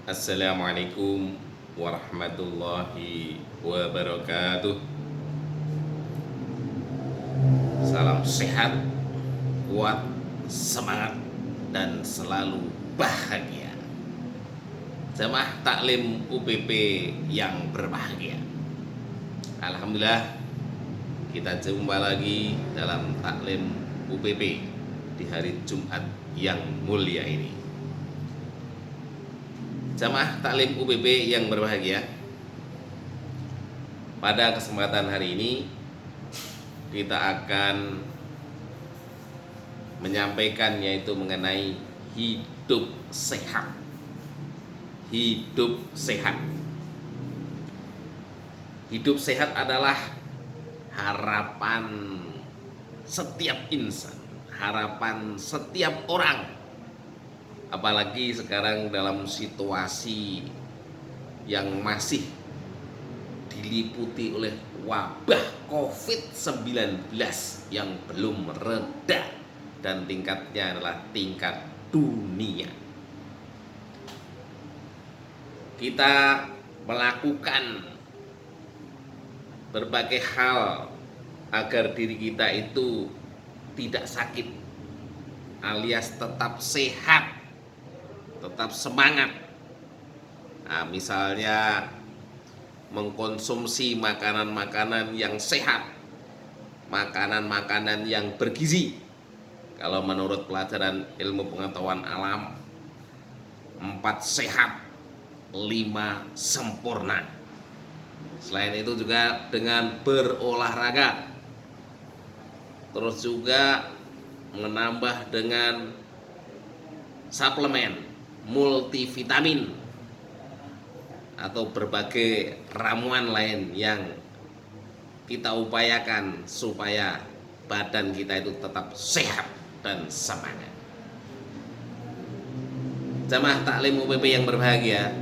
Assalamualaikum warahmatullahi wabarakatuh. Salam sehat, kuat, semangat, dan selalu bahagia. Jamaah taklim UPP yang berbahagia. Alhamdulillah, kita jumpa lagi dalam taklim UPP di hari Jumat yang mulia ini. Jamaah taklim UPP yang berbahagia, pada kesempatan hari ini kita akan menyampaikan yaitu mengenai hidup sehat. Hidup sehat. Hidup sehat adalah harapan setiap insan, harapan setiap orang. Apalagi sekarang dalam situasi yang masih diliputi oleh wabah COVID-19 yang belum reda dan tingkatnya adalah tingkat dunia. Kita melakukan berbagai hal agar diri kita itu tidak sakit, alias tetap sehat, tetap semangat. Nah, misalnya mengkonsumsi makanan-makanan yang sehat, makanan-makanan yang bergizi. Kalau menurut pelajaran ilmu pengetahuan alam, 4 sehat, 5 sempurna. Selain itu juga dengan berolahraga, terus juga menambah dengan suplemen multivitamin atau berbagai ramuan lain yang kita upayakan supaya badan kita itu tetap sehat dan semangat. Jamaah taklim UPP yang berbahagia,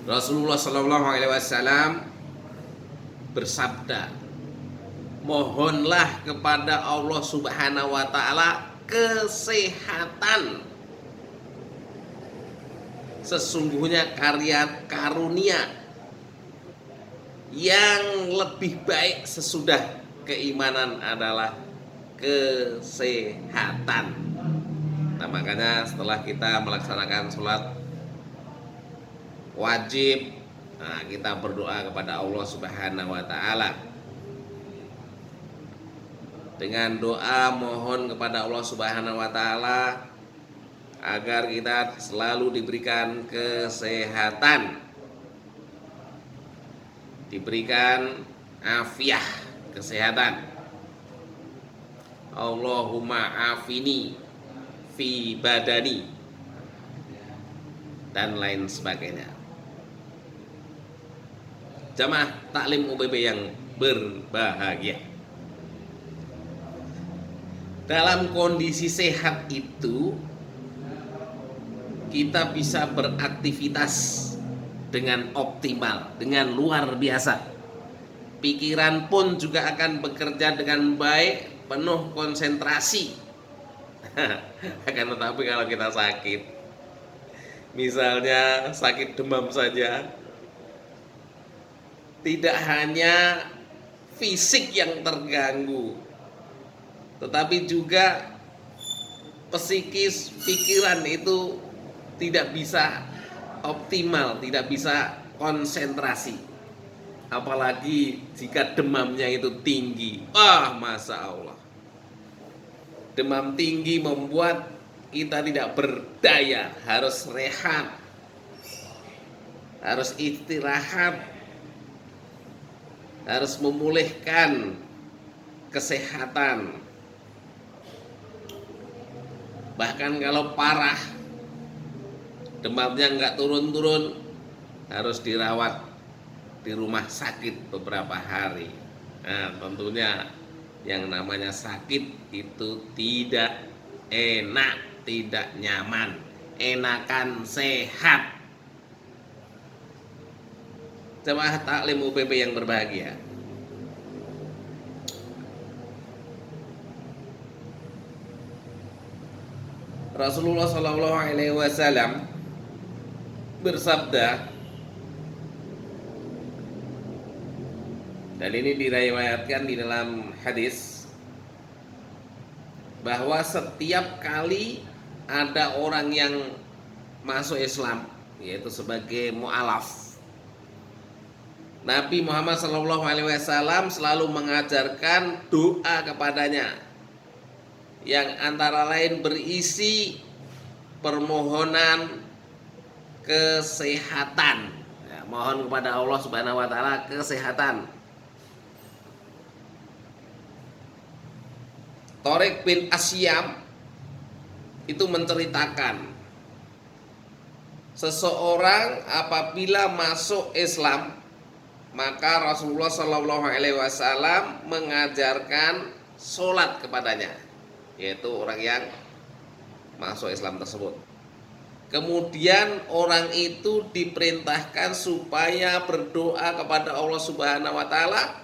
Rasulullah SAW bersabda, mohonlah kepada Allah Subhanahu wa Ta'ala kesehatan. Sesungguhnya karya karunia yang lebih baik sesudah keimanan adalah kesehatan. Nah, makanya setelah kita melaksanakan sholat wajib, nah, kita berdoa kepada Allah Subhanahu wa Ta'ala dengan doa mohon kepada Allah Subhanahu wa Ta'ala agar kita selalu diberikan kesehatan, diberikan afiah, kesehatan. Allahumma afini fi badani dan lain sebagainya. Jamaah taklim UPP yang berbahagia, dalam kondisi sehat itu kita bisa beraktivitas dengan optimal, dengan luar biasa. Pikiran pun juga akan bekerja dengan baik, penuh konsentrasi. Akan tetapi kalau kita sakit, misalnya sakit demam saja, tidak hanya fisik yang terganggu, tetapi juga psikis, pikiran itu tidak bisa optimal, tidak bisa konsentrasi. Apalagi jika demamnya itu tinggi. Masya Allah, demam tinggi membuat kita tidak berdaya, harus rehat, harus istirahat, harus memulihkan kesehatan. Bahkan kalau parah, demamnya nggak turun-turun, harus dirawat di rumah sakit beberapa hari. Nah, tentunya yang namanya sakit itu tidak enak, tidak nyaman. Enakan sehat. Jemaah taklim UPP yang berbahagia, Rasulullah SAW bersabda, dan ini diriwayatkan di dalam hadis, bahwa setiap kali ada orang yang masuk Islam, yaitu sebagai mu'alaf, Nabi Muhammad SAW selalu mengajarkan doa kepadanya, yang antara lain berisi permohonan kesehatan. Ya, mohon kepada Allah Subhanahu wa taala kesehatan. Tariq bin Asyam itu menceritakan, seseorang apabila masuk Islam, maka Rasulullah SAW mengajarkan sholat kepadanya, yaitu orang yang masuk Islam tersebut. Kemudian orang itu diperintahkan supaya berdoa kepada Allah Subhanahu wa taala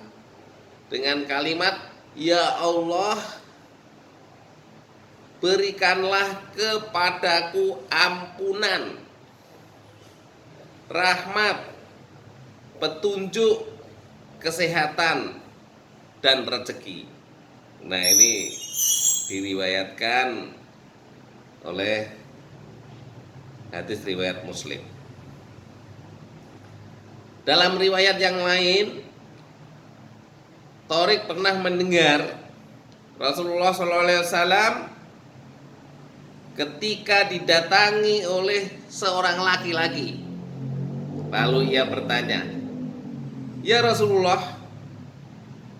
dengan kalimat, ya Allah, berikanlah kepadaku ampunan, rahmat, petunjuk, kesehatan, dan rezeki. Nah, ini diriwayatkan oleh hadis riwayat Muslim. Dalam riwayat yang lain, Tariq pernah mendengar Rasulullah SAW ketika didatangi oleh seorang laki-laki. Lalu ia bertanya, ya Rasulullah,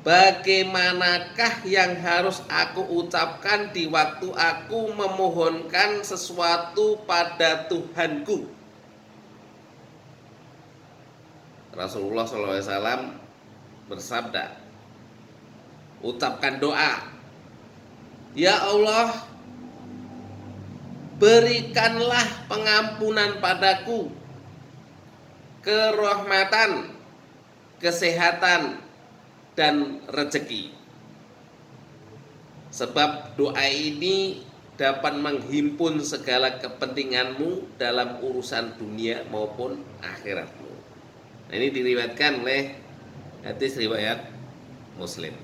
bagaimanakah yang harus aku ucapkan di waktu aku memohonkan sesuatu pada Tuhanku? Rasulullah SAW bersabda, ucapkan doa, ya Allah, berikanlah pengampunan padaku, kerahmatan, kesehatan, dan rezeki. Sebab doa ini dapat menghimpun segala kepentinganmu dalam urusan dunia maupun akhiratmu. Nah, ini diriwayatkan oleh hadis riwayat Muslim.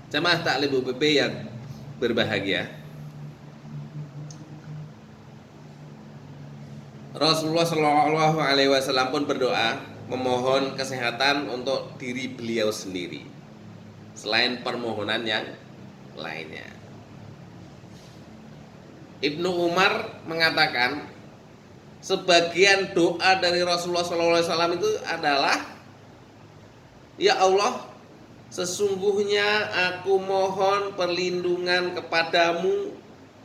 Jamaah taklim UPP yang berbahagia, Rasulullah SAW pun berdoa memohon kesehatan untuk diri beliau sendiri, selain permohonan yang lainnya. Ibnu Umar mengatakan, sebagian doa dari Rasulullah SAW itu adalah, ya Allah, sesungguhnya aku mohon perlindungan kepadamu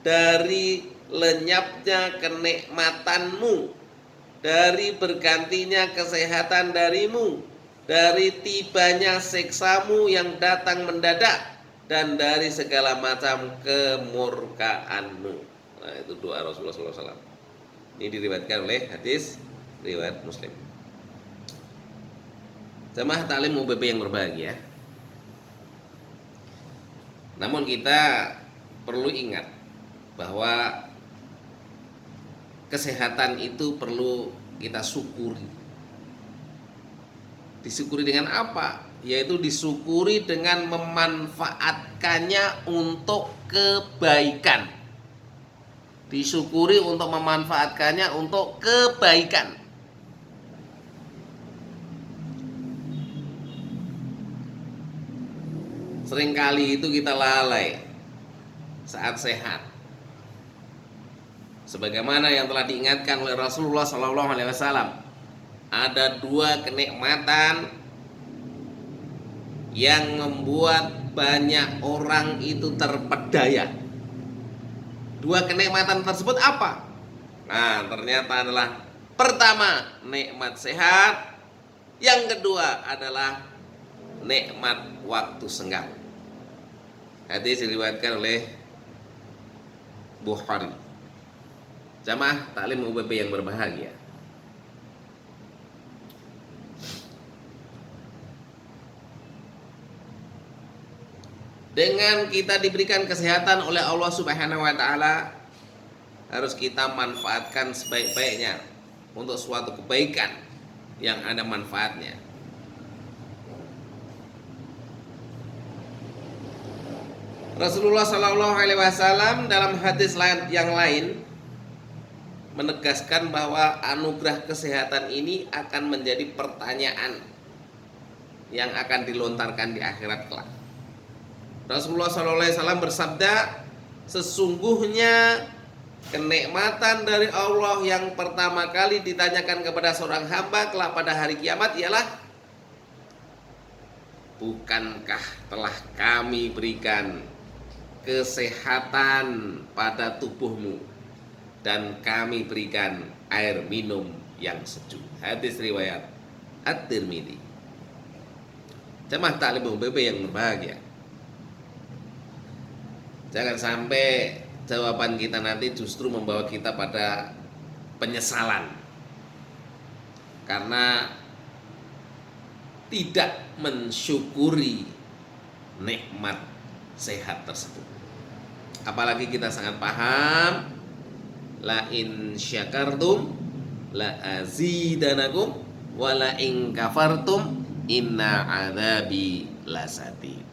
dari lenyapnya kenikmatanmu, dari bergantinya kesehatan darimu, dari tibanya siksamu yang datang mendadak, dan dari segala macam kemurkaanmu. Nah, itu doa Rasulullah SAW. Ini diriwayatkan oleh hadis riwayat Muslim. Jamaah taklim UPP yang berbahagia, namun kita perlu ingat bahwa kesehatan itu perlu kita syukuri. Disyukuri dengan apa? Yaitu disyukuri dengan memanfaatkannya untuk kebaikan. Disyukuri untuk memanfaatkannya untuk kebaikan. Seringkali itu kita lalai saat sehat. Sebagaimana yang telah diingatkan oleh Rasulullah SAW, ada dua kenikmatan yang membuat banyak orang itu terpedaya. Dua kenikmatan tersebut apa? Nah, ternyata adalah pertama, nikmat sehat. Yang kedua adalah nikmat waktu senggang. Hadis diriwayatkan oleh Bukhari. Jamaah taklim UPP yang berbahagia, dengan kita diberikan kesehatan oleh Allah Subhanahu wa taala, harus kita manfaatkan sebaik-baiknya untuk suatu kebaikan yang ada manfaatnya. Rasulullah Shallallahu Alaihi Wasallam dalam hadis yang lain menegaskan bahwa anugerah kesehatan ini akan menjadi pertanyaan yang akan dilontarkan di akhirat kelak. Rasulullah Shallallahu Alaihi Wasallam bersabda, sesungguhnya kenikmatan dari Allah yang pertama kali ditanyakan kepada seorang hamba kelak pada hari kiamat ialah, bukankah telah kami berikan kesehatan pada tubuhmu dan kami berikan air minum yang sejuk. Hadis riwayat At-Tirmidzi. Jemaah taklim UBB yang berbahagia, jangan sampai jawaban kita nanti justru membawa kita pada penyesalan karena tidak mensyukuri nikmat sehat tersebut. Apalagi kita sangat paham, la in syakartum la azidanakum wa la in kafartum inna adzabi lasadid.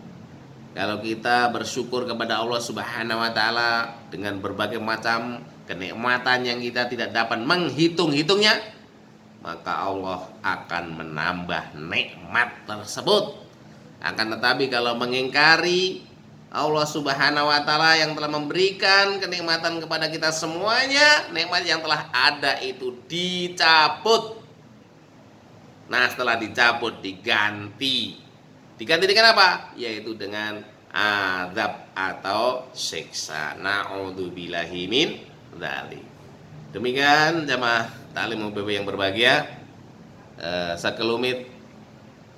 Kalau kita bersyukur kepada Allah Subhanahu wa taala dengan berbagai macam kenikmatan yang kita tidak dapat menghitung-hitungnya, maka Allah akan menambah nikmat tersebut. Akan tetapi kalau mengingkari Allah Subhanahu wa taala yang telah memberikan kenikmatan kepada kita semuanya, nikmat yang telah ada itu dicabut. Nah, setelah dicabut diganti dengan apa? Yaitu dengan azab atau siksa. Na'udzubillahi min dzalik. Demikian jamaah taklim UBB yang berbahagia, sekelumit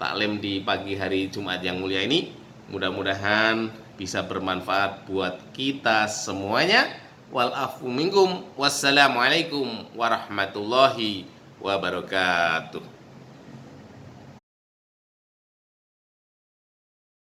taklim di pagi hari Jumat yang mulia ini mudah-mudahan bisa bermanfaat buat kita semuanya. Wal afu minkum. Wassalamualaikum warahmatullahi wabarakatuh.